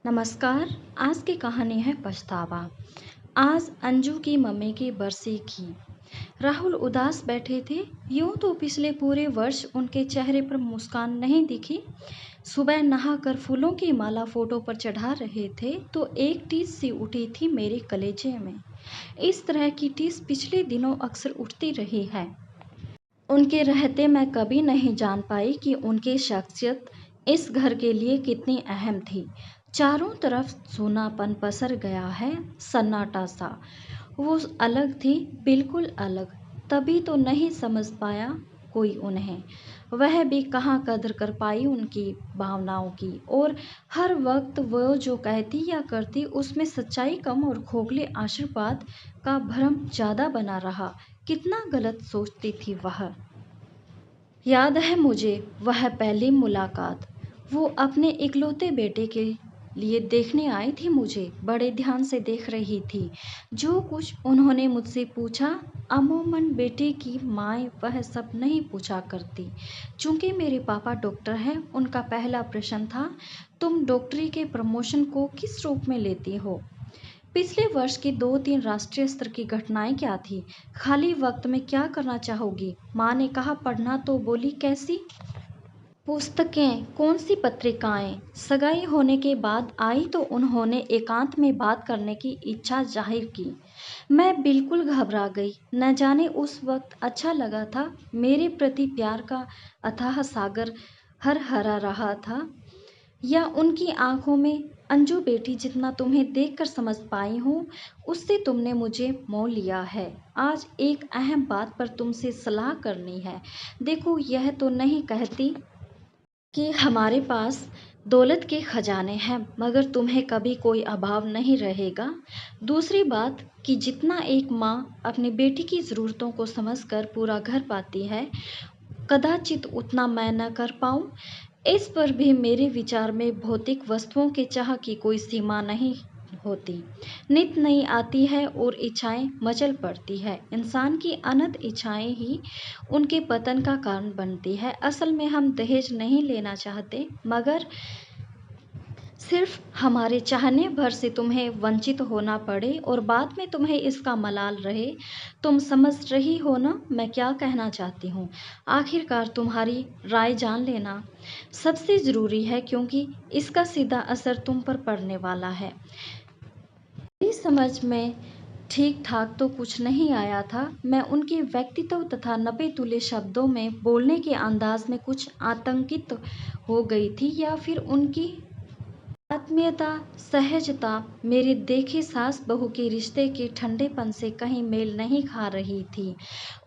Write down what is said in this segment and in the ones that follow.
नमस्कार। आज की कहानी है पछतावा। आज अंजू की मम्मी की बरसी की। राहुल उदास बैठे थे। यूं तो पिछले पूरे वर्ष उनके चेहरे पर मुस्कान नहीं दिखी। सुबह नहाकर फूलों की माला फोटो पर चढ़ा रहे थे तो एक टीस सी उठी थी मेरे कलेजे में। इस तरह की टीस पिछले दिनों अक्सर उठती रही है। उनके रहते मैं कभी नहीं जान पाई कि उनकी शख्सियत इस घर के लिए कितनी अहम थी। चारों तरफ सूनापन पसर गया है, सन्नाटा सा। वो अलग थी, बिल्कुल अलग। तभी तो नहीं समझ पाया कोई उन्हें। वह भी कहाँ कदर कर पाई उनकी भावनाओं की। और हर वक्त वो जो कहती या करती उसमें सच्चाई कम और खोखले आशीर्वाद का भ्रम ज़्यादा बना रहा। कितना गलत सोचती थी वह। याद है मुझे वह पहली मुलाकात। वो अपने इकलौते बेटे के लिए देखने आई थी मुझे। बड़े ध्यान से देख रही थी। जो कुछ उन्होंने मुझसे पूछा, अमूमन बेटे की माँ वह सब नहीं पूछा करती। चूंकि मेरे पापा डॉक्टर हैं, उनका पहला प्रश्न था, तुम डॉक्टरी के प्रमोशन को किस रूप में लेती हो? पिछले वर्ष की 2-3 राष्ट्रीय स्तर की घटनाएं क्या थी? खाली वक्त में क्या करना चाहोगी? माँ ने कहा पढ़ना। तो बोली कैसी पुस्तकें, कौन सी पत्रिकाएं? सगाई होने के बाद आई तो उन्होंने एकांत में बात करने की इच्छा जाहिर की। मैं बिल्कुल घबरा गई। न जाने उस वक्त अच्छा लगा था, मेरे प्रति प्यार का अथाह सागर हर हरा रहा था, या उनकी आंखों में अंजू बेटी जितना तुम्हें देखकर समझ पाई हूँ उससे तुमने मुझे मोह लिया है। आज एक अहम बात पर तुमसे सलाह करनी है। देखो, यह तो नहीं कहती कि हमारे पास दौलत के खजाने हैं, मगर तुम्हें कभी कोई अभाव नहीं रहेगा। दूसरी बात कि जितना एक माँ अपनी बेटी की ज़रूरतों को समझकर पूरा घर पाती है, कदाचित उतना मैं न कर पाऊं। इस पर भी मेरे विचार में भौतिक वस्तुओं के चाह की कोई सीमा नहीं होती। नित नई आती है और इच्छाएं मचल पड़ती है। इंसान की अनंत इच्छाएं ही उनके पतन का कारण बनती है। असल में हम दहेज नहीं लेना चाहते, मगर सिर्फ हमारे चाहने भर से तुम्हें वंचित होना पड़े और बाद में तुम्हें इसका मलाल रहे। तुम समझ रही हो ना मैं क्या कहना चाहती हूँ? आखिरकार तुम्हारी राय जान लेना सबसे ज़रूरी है, क्योंकि इसका सीधा असर तुम पर पड़ने वाला है। मेरी समझ में ठीक ठाक तो कुछ नहीं आया था। मैं उनके व्यक्तित्व तथा नपे तुले शब्दों में, बोलने के अंदाज में कुछ आतंकित हो गई थी, या फिर उनकी आत्मीयता, सहजता मेरे देखे सास बहू के रिश्ते के ठंडेपन से कहीं मेल नहीं खा रही थी।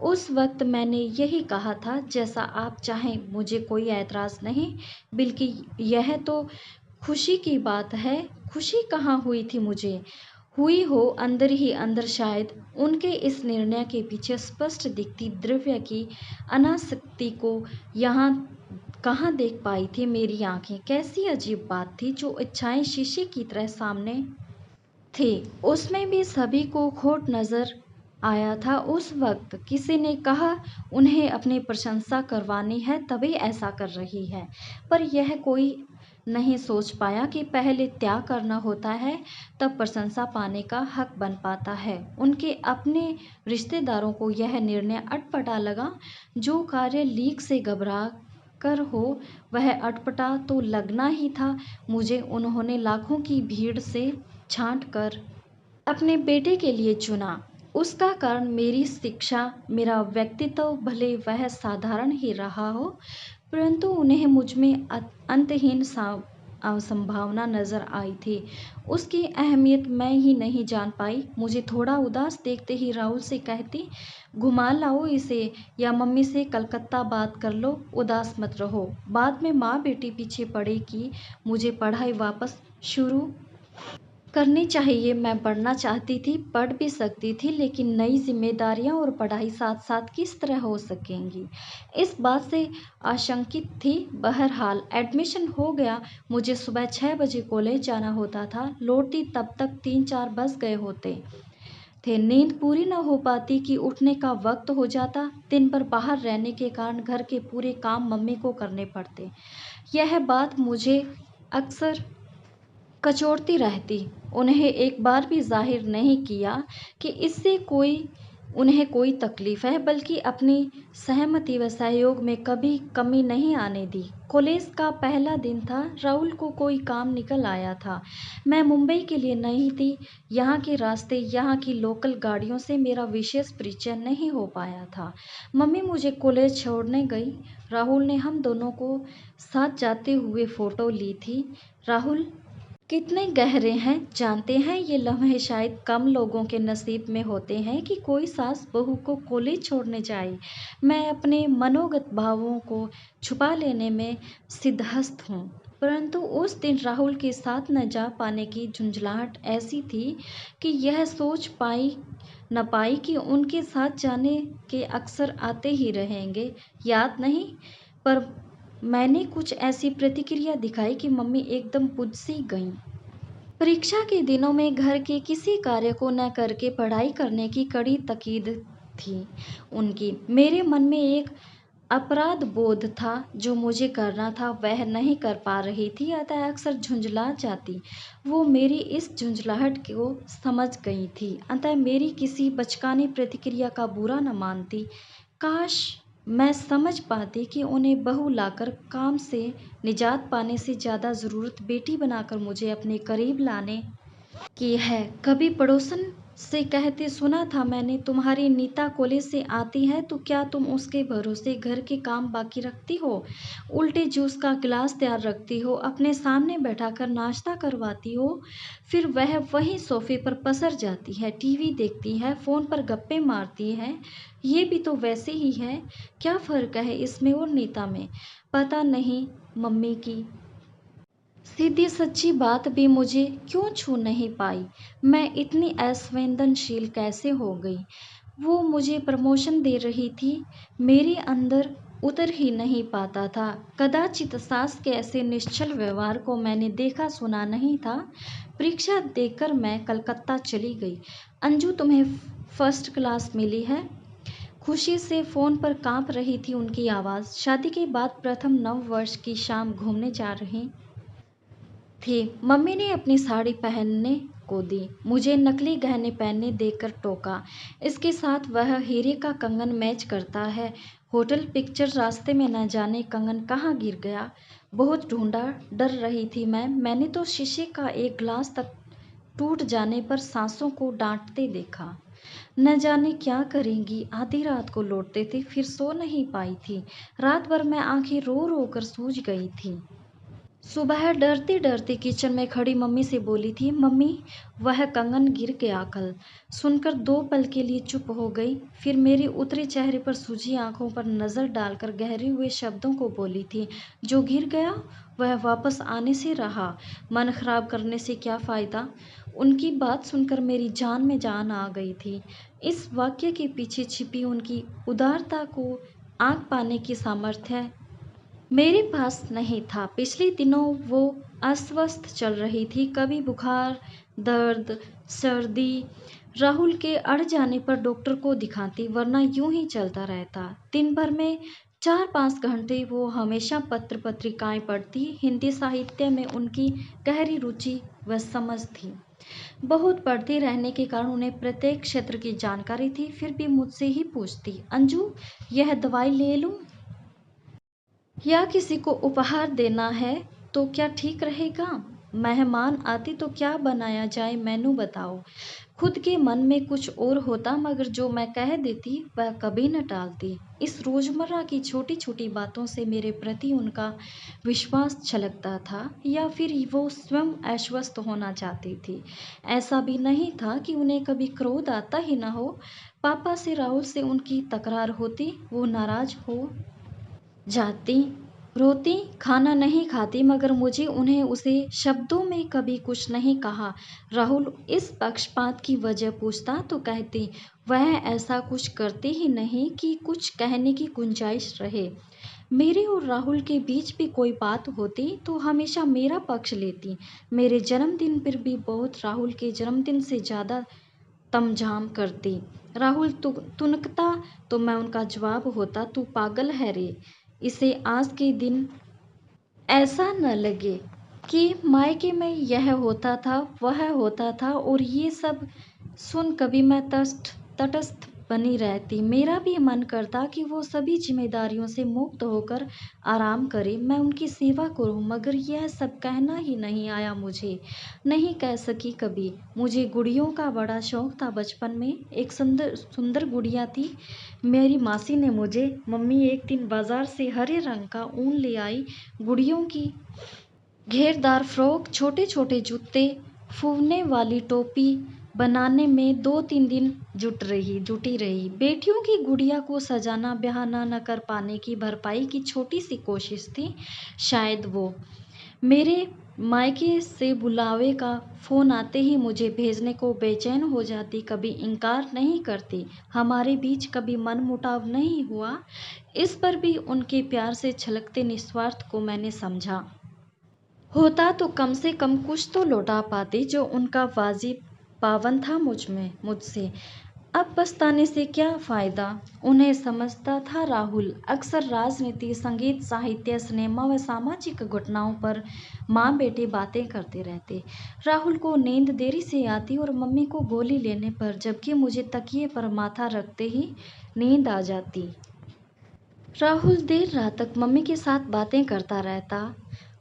उस वक्त मैंने यही कहा था, जैसा आप चाहें, मुझे कोई ऐतराज़ नहीं, बल्कि यह तो खुशी की बात है। खुशी कहाँ हुई थी मुझे? हुई हो अंदर ही अंदर शायद। उनके इस निर्णय के पीछे स्पष्ट दिखती द्रव्य की अनासक्ति को यहाँ कहाँ देख पाई थी मेरी आंखें। कैसी अजीब बात थी, जो इच्छाएं शीशे की तरह सामने थी, उसमें भी सभी को खोट नजर आया था। उस वक्त किसी ने कहा उन्हें अपनी प्रशंसा करवानी है तभी ऐसा कर रही है, पर यह कोई नहीं सोच पाया कि पहले त्याग करना होता है, तब प्रशंसा पाने का हक बन पाता है। उनके अपने रिश्तेदारों को यह निर्णय अटपटा लगा। जो कार्य लीक से घबरा कर हो, वह अटपटा तो लगना ही था मुझे। उन्होंने लाखों की भीड़ से छांट कर अपने बेटे के लिए चुना। उसका कारण मेरी शिक्षा, मेरा व्यक्तित्व, भले वह साधारण ही रहा हो, परंतु उन्हें मुझ में अंतहीन संभावना नजर आई थी। उसकी अहमियत मैं ही नहीं जान पाई। मुझे थोड़ा उदास देखते ही राहुल से कहती, घुमा लाओ इसे, या मम्मी से कलकत्ता बात कर लो, उदास मत रहो। बाद में माँ बेटी पीछे पड़ेगी। मुझे पढ़ाई वापस शुरू करनी चाहिए। मैं पढ़ना चाहती थी, पढ़ भी सकती थी, लेकिन नई जिम्मेदारियां और पढ़ाई साथ साथ किस तरह हो सकेंगी, इस बात से आशंकित थी। बहरहाल एडमिशन हो गया। मुझे सुबह 6 बजे कॉलेज जाना होता था। लौटती तब तक 3-4 बज गए होते थे। नींद पूरी न हो पाती कि उठने का वक्त हो जाता। दिन भर बाहर रहने के कारण घर के पूरे काम मम्मी को करने पड़ते। यह बात मुझे अक्सर कचोटती रहती। उन्हें एक बार भी ज़ाहिर नहीं किया कि इससे उन्हें कोई तकलीफ़ है, बल्कि अपनी सहमति व सहयोग में कभी कमी नहीं आने दी। कॉलेज का पहला दिन था। राहुल को कोई काम निकल आया था। मैं मुंबई के लिए नई थी। यहाँ के रास्ते, यहाँ की लोकल गाड़ियों से मेरा विशेष परिचय नहीं हो पाया था। मम्मी मुझे कॉलेज छोड़ने गई। राहुल ने हम दोनों को साथ जाते हुए फ़ोटो ली थी। राहुल कितने गहरे हैं, जानते हैं? ये लम्हे शायद कम लोगों के नसीब में होते हैं कि कोई सास बहू को कॉलेज छोड़ने जाए। मैं अपने मनोगत भावों को छुपा लेने में सिद्धहस्त हूँ, परंतु उस दिन राहुल के साथ न जा पाने की झुंझलाहट ऐसी थी कि यह सोच पाई न पाई कि उनके साथ जाने के अक्सर आते ही रहेंगे। याद नहीं, पर मैंने कुछ ऐसी प्रतिक्रिया दिखाई कि मम्मी एकदम बुझ सी गईं। परीक्षा के दिनों में घर के किसी कार्य को न करके पढ़ाई करने की कड़ी ताकीद थी उनकी। मेरे मन में एक अपराध बोध था। जो मुझे करना था वह नहीं कर पा रही थी, अतः अक्सर झुंझला जाती। वो मेरी इस झुंझलाहट को समझ गई थी, अतः मेरी किसी बचकानी प्रतिक्रिया का बुरा न मानती। काश मैं समझ पाती कि उन्हें बहू लाकर काम से निजात पाने से ज़्यादा ज़रूरत बेटी बनाकर मुझे अपने करीब लाने की है। कभी पड़ोसन से कहते सुना था मैंने, तुम्हारी नीता कॉलेज से आती है तो क्या तुम उसके भरोसे घर के काम बाकी रखती हो? उल्टे जूस का गिलास तैयार रखती हो, अपने सामने बैठाकर नाश्ता करवाती हो, फिर वह वहीं सोफे पर पसर जाती है, टीवी देखती है, फ़ोन पर गप्पे मारती है। ये भी तो वैसे ही है। क्या फ़र्क है इसमें और नीता में? पता नहीं मम्मी की सीधी सच्ची बात भी मुझे क्यों छू नहीं पाई। मैं इतनी असंवेदनशील कैसे हो गई? वो मुझे प्रमोशन दे रही थी, मेरे अंदर उतर ही नहीं पाता था। कदाचित सास के ऐसे निश्चल व्यवहार को मैंने देखा सुना नहीं था। परीक्षा देकर मैं कलकत्ता चली गई। अंजू तुम्हें फर्स्ट क्लास मिली है? खुशी से फ़ोन पर काँप रही थी उनकी आवाज़। शादी के बाद प्रथम नव वर्ष की शाम घूमने जा रही थी। मम्मी ने अपनी साड़ी पहनने को दी। मुझे नकली गहने पहनने देकर टोका। इसके साथ वह हीरे का कंगन मैच करता है। होटल पिक्चर रास्ते में न जाने कंगन कहाँ गिर गया। बहुत ढूंढा, डर रही थी मैं। मैंने तो शीशे का एक ग्लास तक टूट जाने पर सांसों को डांटते देखा। न जाने क्या करेंगी। आधी रात को लौटते थे, फिर सो नहीं पाई थी। रात भर मैं आंखें रो रो कर सूज गई थी। सुबह डरते डरते किचन में खड़ी मम्मी से बोली थी, मम्मी वह कंगन गिर गया कल। सुनकर 2 पल के लिए चुप हो गई, फिर मेरे उतरे चेहरे पर सूजी आंखों पर नज़र डालकर गहरे हुए शब्दों को बोली थी, जो गिर गया वह वापस आने से रहा, मन खराब करने से क्या फ़ायदा। उनकी बात सुनकर मेरी जान में जान आ गई थी। इस वाक्य के पीछे छिपी उनकी उदारता को आंक पाने की सामर्थ्य मेरे पास नहीं था। पिछले दिनों वो अस्वस्थ चल रही थी, कभी बुखार, दर्द, सर्दी। राहुल के अड़ जाने पर डॉक्टर को दिखाती, वरना यूं ही चलता रहता। दिन भर में 4-5 घंटे वो हमेशा पत्र पत्रिकाएं पढ़ती। हिंदी साहित्य में उनकी गहरी रुचि व समझ थी। बहुत पढ़ते रहने के कारण उन्हें प्रत्येक क्षेत्र की जानकारी थी। फिर भी मुझसे ही पूछती, अंजू यह दवाई ले लूं या किसी को उपहार देना है तो क्या ठीक रहेगा? मेहमान आते तो क्या बनाया जाए, मेनू बताओ। खुद के मन में कुछ और होता, मगर जो मैं कह देती वह कभी न टालती। इस रोजमर्रा की छोटी छोटी बातों से मेरे प्रति उनका विश्वास छलकता था, या फिर वो स्वयं आश्वस्त होना चाहती थी। ऐसा भी नहीं था कि उन्हें कभी क्रोध आता ही न हो। पापा से, राहुल से उनकी तकरार होती, वो नाराज हो जाती, रोती, खाना नहीं खाती, मगर मुझे उन्हें उसे शब्दों में कभी कुछ नहीं कहा। राहुल इस पक्षपात की वजह पूछता तो कहती, वह ऐसा कुछ करते ही नहीं कि कुछ कहने की गुंजाइश रहे। मेरे और राहुल के बीच भी कोई बात होती तो हमेशा मेरा पक्ष लेती। मेरे जन्मदिन पर भी बहुत राहुल के जन्मदिन से ज़्यादा तमझाम करती। राहुल तुनकता तो मैं उनका जवाब होता, तू पागल है रे, इसे आज के दिन ऐसा न लगे कि मायके में यह होता था, वह होता था और ये सब सुन कभी मैं तटस्थ बनी रहती। मेरा भी मन करता कि वो सभी ज़िम्मेदारियों से मुक्त होकर आराम करें, मैं उनकी सेवा करूँ, मगर यह सब कहना ही नहीं आया मुझे, नहीं कह सकी कभी। मुझे गुड़ियों का बड़ा शौक था बचपन में, एक सुंदर सुंदर गुड़िया थी। मेरी मासी ने मुझे, मम्मी एक दिन बाज़ार से हरे रंग का ऊन ले आई, गुड़ियों की घेरदार फ्रॉक, छोटे-छोटे जूते, फूलने वाली टोपी बनाने में 2-3 दिन जुटी रही। बेटियों की गुड़िया को सजाना, ब्याहना न कर पाने की भरपाई की छोटी-सी कोशिश थी शायद वो। मेरे मायके से बुलावे का फ़ोन आते ही मुझे भेजने को बेचैन हो जाती, कभी इनकार नहीं करती। हमारे बीच कभी मनमुटाव नहीं हुआ, इस पर भी उनके प्यार से छलकते निस्वार्थ को मैंने समझा। होता तो कम से कम कुछ तो लौटा पाते जो उनका वाजिब पावन था मुझसे। अब पछताने से क्या फ़ायदा? उन्हें समझता था राहुल। अक्सर राजनीति, संगीत, साहित्य, सिनेमा व सामाजिक घटनाओं पर माँ बेटे बातें करते रहते। राहुल को नींद देरी से आती और मम्मी को गोली लेने पर, जबकि मुझे तकिए पर माथा रखते ही नींद आ जाती। राहुल देर रात तक मम्मी के साथ बातें करता रहता।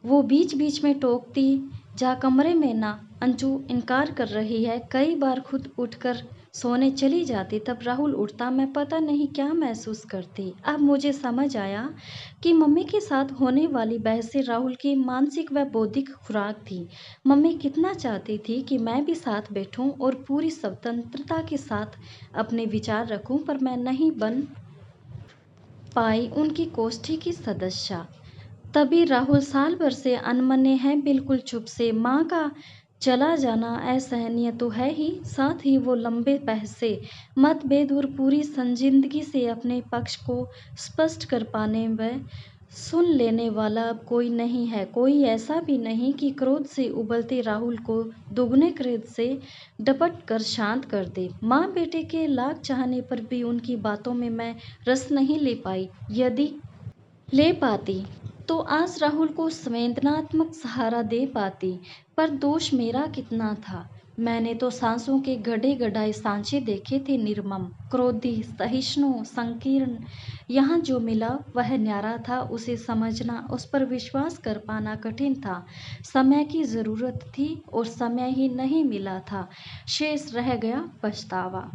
वो बीच-बीच में टोकती, जा कमरे में ना, अंजू इनकार कर रही है। कई बार खुद उठकर सोने चली जाती, तब राहुल उठता, मैं पता नहीं क्या महसूस करती। अब मुझे समझ आया कि मम्मी के साथ होने वाली बहसें राहुल की मानसिक व बौद्धिक खुराक थी। मम्मी कितना चाहती थी कि मैं भी साथ बैठूं और पूरी स्वतंत्रता के साथ अपने विचार रखूं, पर मैं नहीं बन पाई उनकी गोष्ठी की सदस्य। तभी राहुल साल भर से अनमने हैं, बिल्कुल चुप से। माँ का चला जाना असहनीय तो है ही, साथ ही वो लंबे बहसे, मतभेद और पूरी संजीदगी से अपने पक्ष को स्पष्ट कर पाने व सुन लेने वाला अब कोई नहीं है। कोई ऐसा भी नहीं कि क्रोध से उबलते राहुल को दुगने क्रोध से डपट कर शांत कर दे। माँ बेटे के लाख चाहने पर भी उनकी बातों में मैं रस नहीं ले पाई। यदि ले पाती तो आज राहुल को संवेदनात्मक सहारा दे पाती, पर दोष मेरा कितना था? मैंने तो सांसों के गड़े गड़ाए सांचे देखे थे, निर्मम, क्रोधी, सहिष्णु, संकीर्ण। यहाँ जो मिला वह न्यारा था, उसे समझना, उस पर विश्वास कर पाना कठिन था। समय की ज़रूरत थी और समय ही नहीं मिला था। शेष रह गया पछतावा।